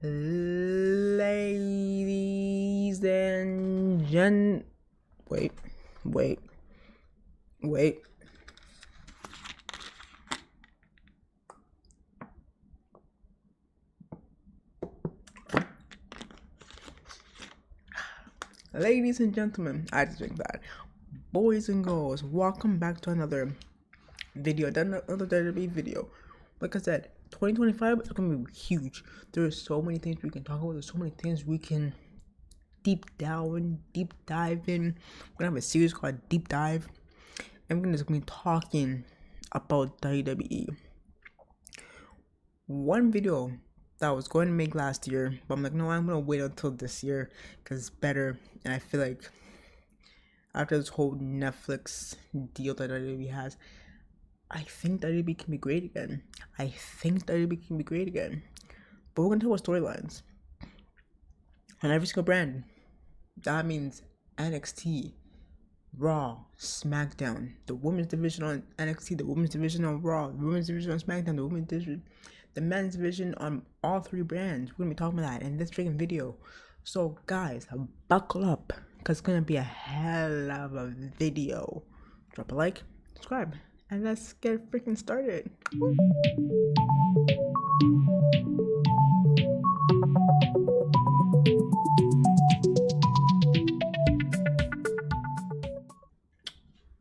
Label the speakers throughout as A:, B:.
A: Ladies and wait, wait, wait. Ladies and gentlemen, I just drink that. Boys and girls, welcome back to another video, another WWE video. Like I said, 2025 is gonna be huge. There are so many things we can talk about. There's so many things we can deep dive in. We're gonna have a series called Deep Dive, and we're just gonna be talking about WWE. One video that I was going to make last year, but I'm like, no, I'm gonna wait until this year because it's better. And I feel like after this whole Netflix deal that WWE has, I think WWE can be great again. But we're gonna talk about storylines on every single brand. That means NXT, Raw, SmackDown, the women's division on NXT, the women's division on Raw, the women's division on SmackDown, the women's division, the men's division on all three brands. We're gonna be talking about that in this freaking video. So guys, buckle up, cause it's gonna be a hell of a video. Drop a like, subscribe, and let's get freaking started.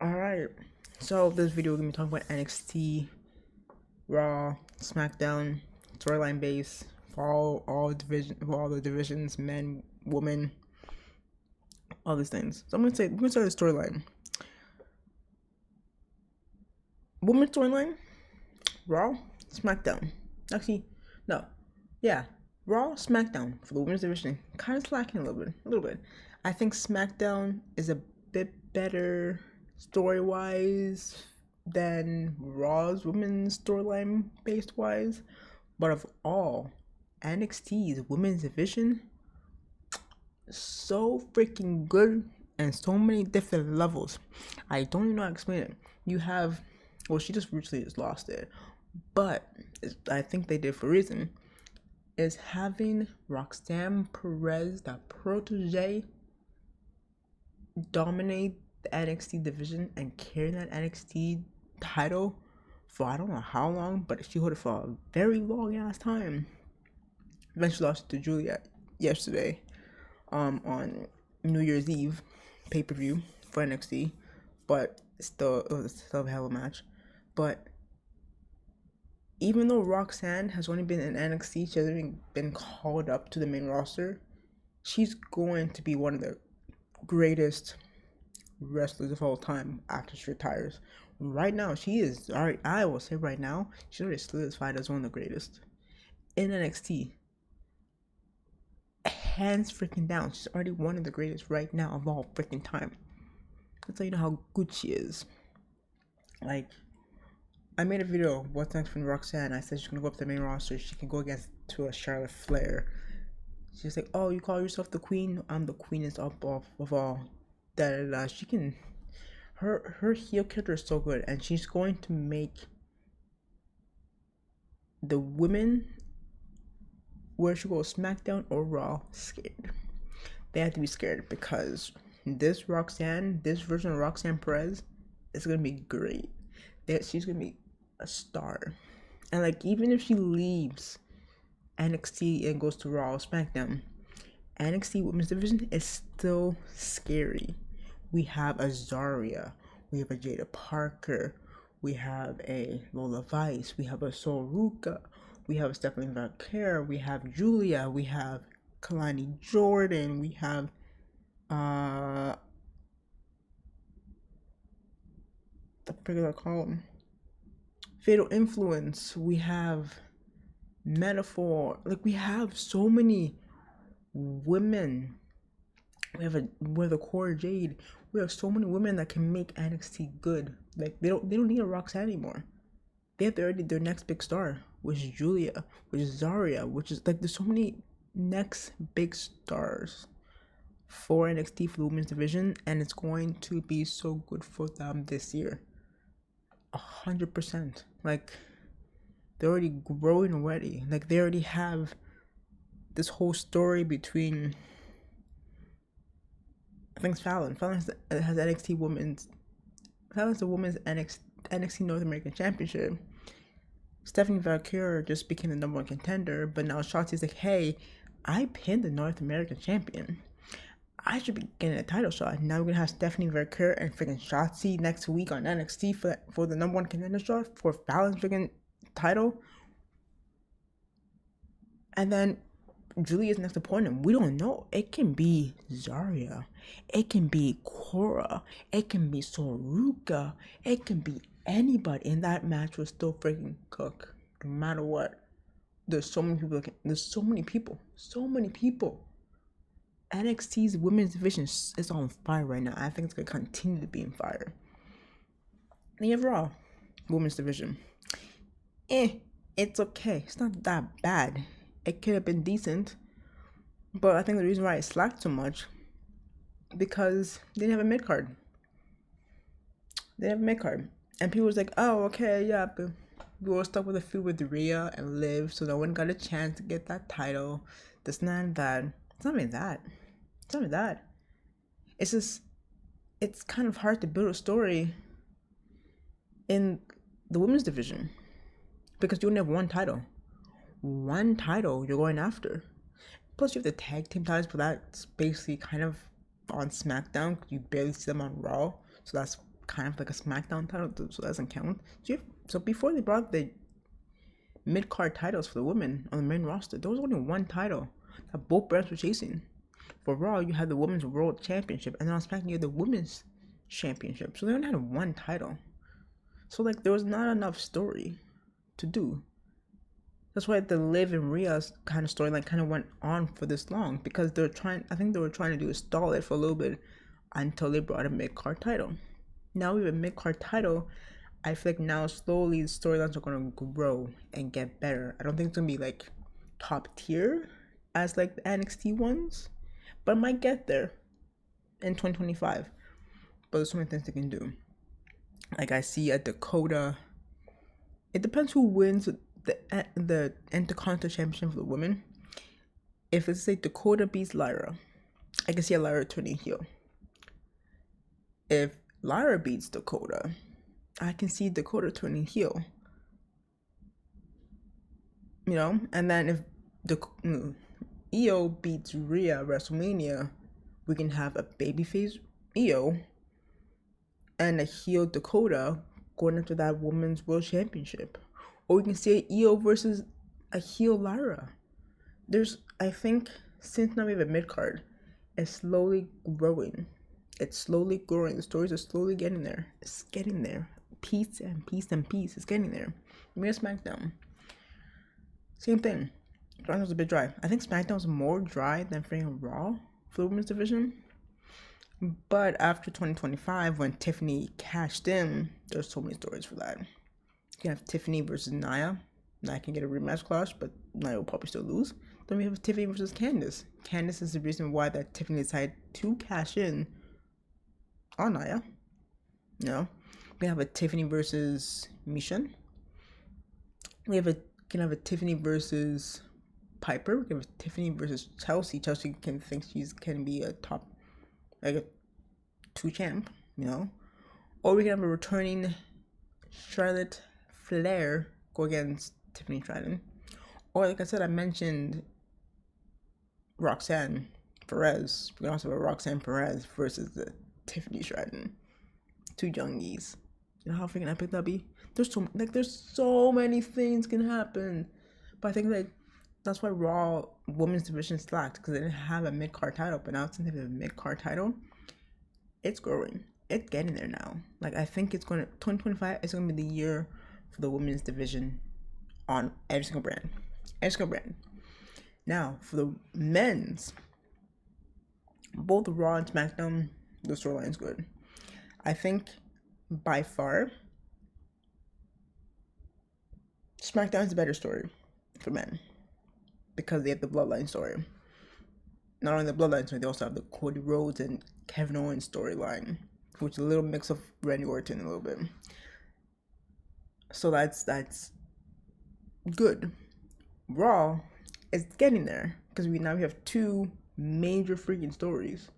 A: Alright, so this video we're gonna be talking about NXT, Raw, SmackDown, storyline base for all the divisions, men, women, all these things. So we're gonna start the storyline. Women's storyline, Raw, SmackDown. Actually, no, yeah, Raw, SmackDown for the women's division. Kind of slacking a little bit. I think SmackDown is a bit better story-wise than Raw's women's storyline based wise, but of all, NXT's women's division, so freaking good and so many different levels. I don't even know how to explain it. You have, well, she just recently just lost it, but I think they did for a reason. Is having Roxanne Perez, that protege, dominate the NXT division and carry that NXT title for I don't know how long, but she held it for a very long ass time. Eventually lost to Julia yesterday, on New Year's Eve pay-per-view for NXT, but it was still a hell of a match. But even though Roxanne has only been in NXT, she hasn't been called up to the main roster, she's going to be one of the greatest wrestlers of all time after she retires. Right now, she is, alright, I will say right now, she's already solidified as one of the greatest in NXT. Hands freaking down, she's already one of the greatest right now of all freaking time. That's how you know how good she is. Like, I made a video, what's next from Roxanne. I said she's gonna go up to the main roster. She can go against to a Charlotte Flair. She's like, oh, you call yourself the queen? I'm the queenest of all. She can, her heel character is so good, and she's going to make the women, where she goes, SmackDown or Raw, scared. They have to be scared because this version of Roxanne Perez is gonna be great. She's gonna be a star, and like even if she leaves NXT and goes to Raw or SmackDown, NXT Women's Division is still scary. We have a Zarya, we have a Jada Parker, we have a Lola Vice, we have a Sol Ruka, we have Stephanie Valkyrie, we have Julia, we have Kalani Jordan, we have the figure I call them, Fatal Influence, we have Metaphor. Like, we have so many women. We have the Core Jade. We have so many women that can make NXT good. Like, they don't need a Roxanne anymore. They have their next big star, which is Julia, which is Zarya, which is like, there's so many next big stars for NXT for the women's division, and it's going to be so good for them this year. 100%. Like, they're already growing already. Like, they already have this whole story between, I think it's Fallon. Fallon has NXT Women's. Fallon's the Women's NXT North American Championship. Stephanie Valkyrie just became the number one contender, but now Shotzi's like, hey, I pinned the North American champion. I should be getting a title shot. Now we're gonna have Stephanie Valkyrie and freaking Shotzi next week on NXT for the number one contender shot for Fallon's freaking title. And then Julia's next opponent, we don't know. It can be Zarya. It can be Cora. It can be Soruka. It can be anybody. And that match will still freaking cook. No matter what. There's so many people. There's so many people. So many people. NXT's women's division is on fire right now. I think it's going to continue to be on fire. And you have Raw. Women's division. It's okay. It's not that bad. It could have been decent, but I think the reason why it slacked so much because they didn't have a mid card. They didn't have a mid card, and people was like, "Oh, okay, yeah." But we were stuck with a feud with Rhea and Liv, so no one got a chance to get that title. This, and that. It's not even that. It's not even that. It's just, it's kind of hard to build a story in the women's division because you only have one title. One title you're going after. Plus you have the tag team titles, but that's basically kind of on SmackDown. You barely see them on Raw, so that's kind of like a SmackDown title, so that doesn't count. So before they brought the mid-card titles for the women on the main roster, there was only one title that both brands were chasing. For Raw, you had the Women's World Championship, and then on SmackDown, you had the Women's Championship. So they only had one title. So like there was not enough story to do. That's why the Liv and Rhea's kind of storyline kind of went on for this long, because I think they were trying to do is stall it for a little bit until they brought a mid-card title. Now we have a mid-card title. I feel like now slowly the storylines are going to grow and get better. I don't think it's going to be like top tier as like the NXT ones, but it might get there in 2025. But there's so many things they can do. Like I see a Dakota. It depends who wins the Intercontinental Championship for the women. If it's like Dakota beats Lyra, I can see a Lyra turning heel. If Lyra beats Dakota, I can see Dakota turning heel. You know, and then if Io beats Rhea at WrestleMania, we can have a babyface Io and a heel Dakota going into that Women's World Championship. Or we can see Io versus a heel Lyra. I think, since now we have a mid-card, it's slowly growing. It's slowly growing. The stories are slowly getting there. It's getting there. Piece and piece and piece. It's getting there. Maybe SmackDown. Same thing. SmackDown's a bit dry. I think SmackDown's more dry than freaking Raw for the women's division. But after 2025, when Tiffany cashed in, there's so many stories for that. You can have Tiffany versus Nia. Nia can get a rematch clause, but Nia will probably still lose. Then we have Tiffany versus Candice. Candice is the reason why that Tiffany decided to cash in on Nia. You know, we can have a Tiffany versus Michin. We can have a Tiffany versus Piper. We can have a Tiffany versus Chelsea. Chelsea can can be a top, like a 2 champ, you know. Or we can have a returning Charlotte Flair go against Tiffany Stratton. Or like I said, I mentioned Roxanne Perez. We can also have a Roxanne Perez versus the Tiffany Stratton. 2 youngies. You know how freaking epic that'd be? There's so many things can happen. But I think like that's why Raw women's division slacked, because they didn't have a mid-card title. But now since they have a mid-card title, it's growing. It's getting there now. Like I think 2025 is gonna be the year for the women's division on every single brand. Every single brand. Now for the men's, both Raw and SmackDown, the storyline's good. I think by far SmackDown's a better story for men, because they have the Bloodline story. Not only the Bloodline story, they also have the Cody Rhodes and Kevin Owens storyline, which is a little mix of Randy Orton a little bit. So that's good. Raw is getting there, because we have two major freaking stories,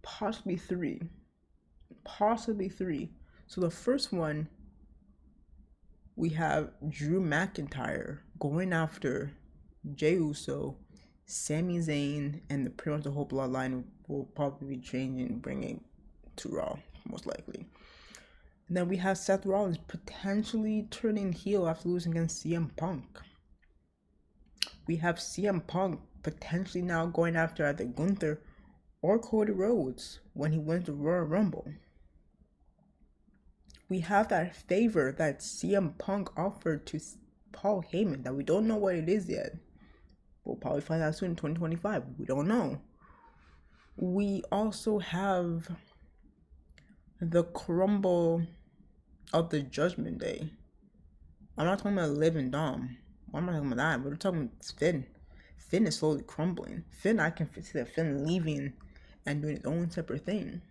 A: possibly three. So the first one, we have Drew McIntyre going after Jey Uso, Sami Zayn, and pretty much the whole bloodline will probably be changing, bringing to Raw, most likely. And then we have Seth Rollins potentially turning heel after losing against CM Punk. We have CM Punk potentially now going after either Gunther or Cody Rhodes when he wins the Royal Rumble. We have that favor that CM Punk offered to Paul Heyman that we don't know what it is yet. We'll probably find out soon in 2025. We don't know. We also have the crumble of the Judgment Day. I'm not talking about Liv and Dom. I'm not talking about that. We're talking about Finn. Finn is slowly crumbling. I can see that Finn leaving and doing his own separate thing.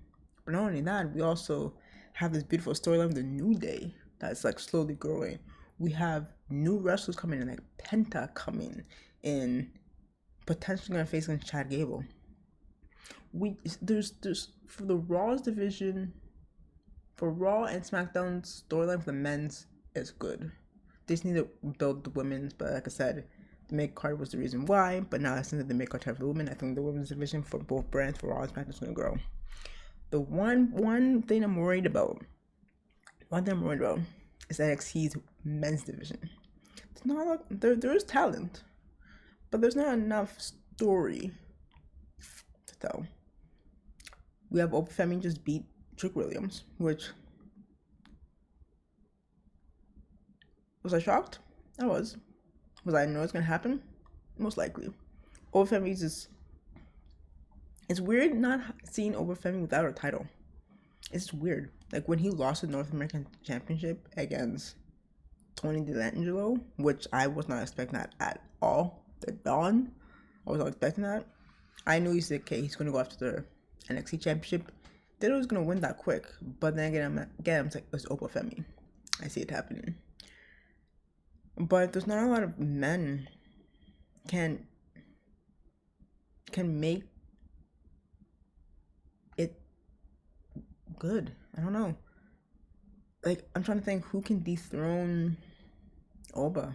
A: But not only that, we also have this beautiful storyline of the New Day that's like slowly growing. We have new wrestlers coming in, like Penta coming in, potentially gonna face against Chad Gable. There's for the Raw's division, for Raw and SmackDown's storyline for the men's is good. They just need to build the women's, but like I said, the mid card was the reason why. But now since the mid card have the women, I think the women's division for both brands, for Raw and SmackDown, is gonna grow. The one thing I'm worried about is NXT's men's division. It's not there is talent, but there's not enough story to tell. We have Open Femi just beat Trick Williams, which was I shocked? I was. Was I know it's gonna happen? Most likely. Open Femi's just, it's weird not seeing Open Femi without a title. It's weird. Like when he lost the North American Championship against Tony D'Angelo, which I was not expecting that at all. The Dawn, I was not expecting that. I knew he's gonna go after the NXT Championship. Then he was gonna win that quick, but then again, I'm like, it's Open Femi. I see it happening. But there's not a lot of men can make it good. I don't know. Like, I'm trying to think who can dethrone Oba.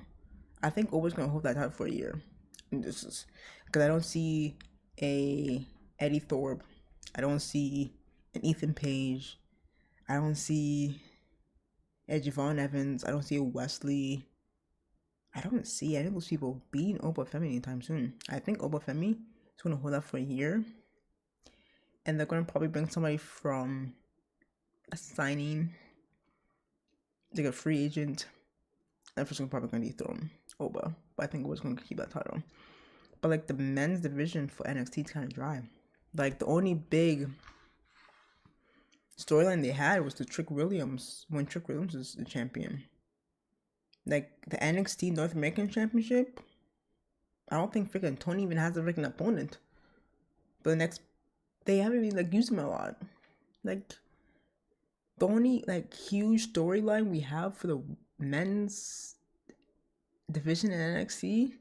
A: I think Oba's gonna hold that title for a year. And this is because I don't see a Eddie Thorpe. I don't see an Ethan Page. I don't see a Javon Evans. I don't see a Wesley. I don't see any of those people beating Oba Femi anytime soon. I think Oba Femi is gonna hold that for a year. And they're gonna probably bring somebody from a signing, like a free agent. And first, probably gonna dethrone Oba, but I think Oba's gonna keep that title. But like the men's division for NXT is kind of dry. Like the only big storyline they had was the Trick Williams when Trick Williams was the champion. Like the NXT North American Championship, I don't think freaking Tony even has a freaking opponent. But they haven't even like used him a lot. Like the only like huge storyline we have for the men's division in NXT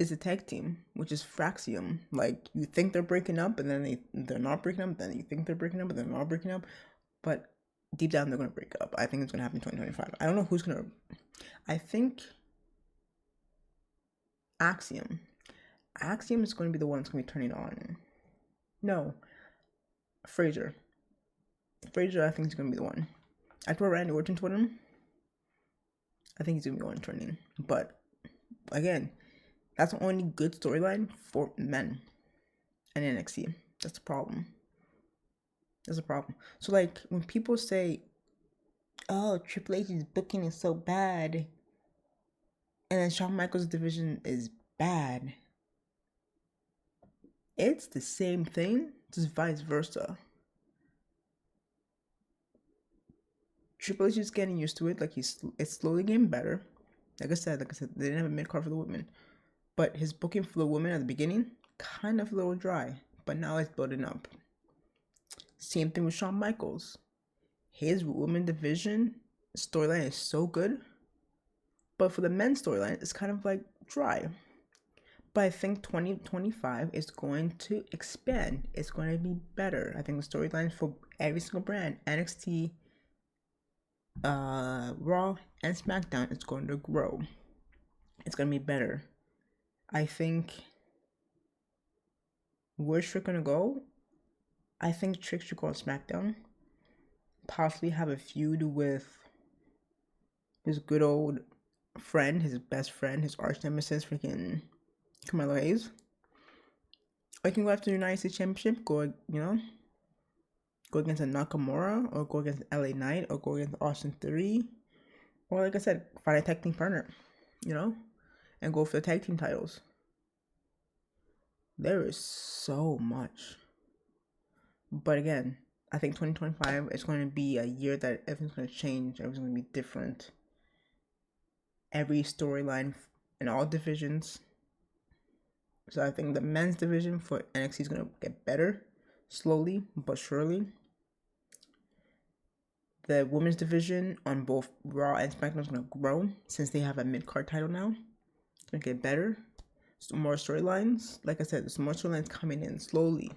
A: is a tag team, which is Fraxium. Like you think they're breaking up, and then they're not breaking up. Then you think they're breaking up, but they're not breaking up. But deep down, they're gonna break up. I think it's gonna happen in 2025. I don't know who's gonna. I think Axiom. Axiom is going to be the one that's going to be turning on. No, Fraser. Fraser, I think is going to be the one. After Randy Orton told him, I think he's going to be the one turning. But again, that's the only good storyline for men and NXT. That's the problem. So like when people say, "Oh, Triple H's booking is so bad," and then Shawn Michaels' division is bad, it's the same thing, just vice versa. Triple H is getting used to it. Like it's slowly getting better. Like I said, they didn't have a mid card for the women, but his booking for the women at the beginning kind of a little dry. But now it's building up. Same thing with Shawn Michaels. His women division storyline is so good, but for the men's storyline, it's kind of like dry. But I think 2025 is going to expand. It's going to be better. I think the storylines for every single brand, NXT, Raw, and SmackDown, is going to grow. It's going to be better. I think where's Trick going to go? I think Trick should go on SmackDown. Possibly have a feud with his good old friend, his best friend, his arch nemesis, freaking Carmelo Hayes. Or you can go after the United States Championship, go against a Nakamura, or go against LA Knight, or go against Austin Theory, or like I said, find a tag team partner, and go for the tag team titles. There is so much. But again, I think 2025 is going to be a year that everything's going to change, everything's going to be different. Every storyline in all divisions. So I think the men's division for NXT is going to get better, slowly but surely. The women's division on both Raw and SmackDown is going to grow since they have a mid-card title now. It's going to get better. Some more storylines. Like I said, there's more storylines coming in slowly.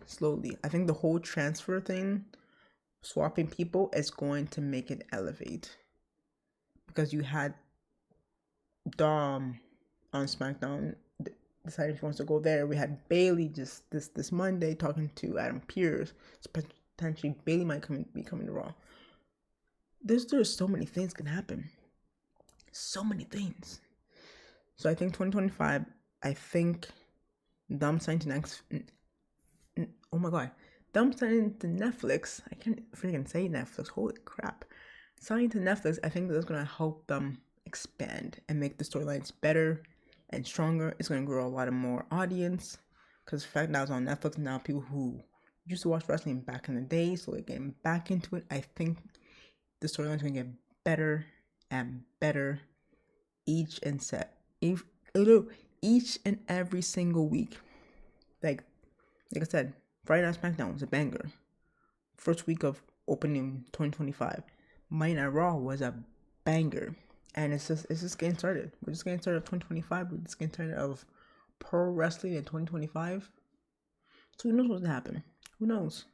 A: I think the whole transfer thing, swapping people, is going to make it elevate. Because you had Dom on SmackDown decided he wants to go there. We had Bayley just this Monday talking to Adam Pearce. So potentially Bayley might be coming to Raw. There's so many things can happen. So many things. So I think 2025, I think Dom signed to next. Oh my god. Dom signed to Netflix. I can't freaking say Netflix. Holy crap. Signing to Netflix, I think that's going to help them expand and make the storylines better and stronger. It's going to grow a lot of more audience. Because the fact that it's on Netflix now, people who used to watch wrestling back in the day, so they're getting back into it. I think the storyline's going to get better and better each and every single week. Like I said, Friday Night SmackDown was a banger. First week of opening 2025. Monday Night Raw was a banger. And it's just getting started. We're just getting started of 2025. We're just getting started of pro wrestling in 2025. So who knows what's going to happen? Who knows?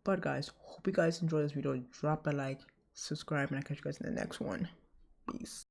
A: But guys, hope you guys enjoy this video. Drop a like, subscribe, and I'll catch you guys in the next one. Peace.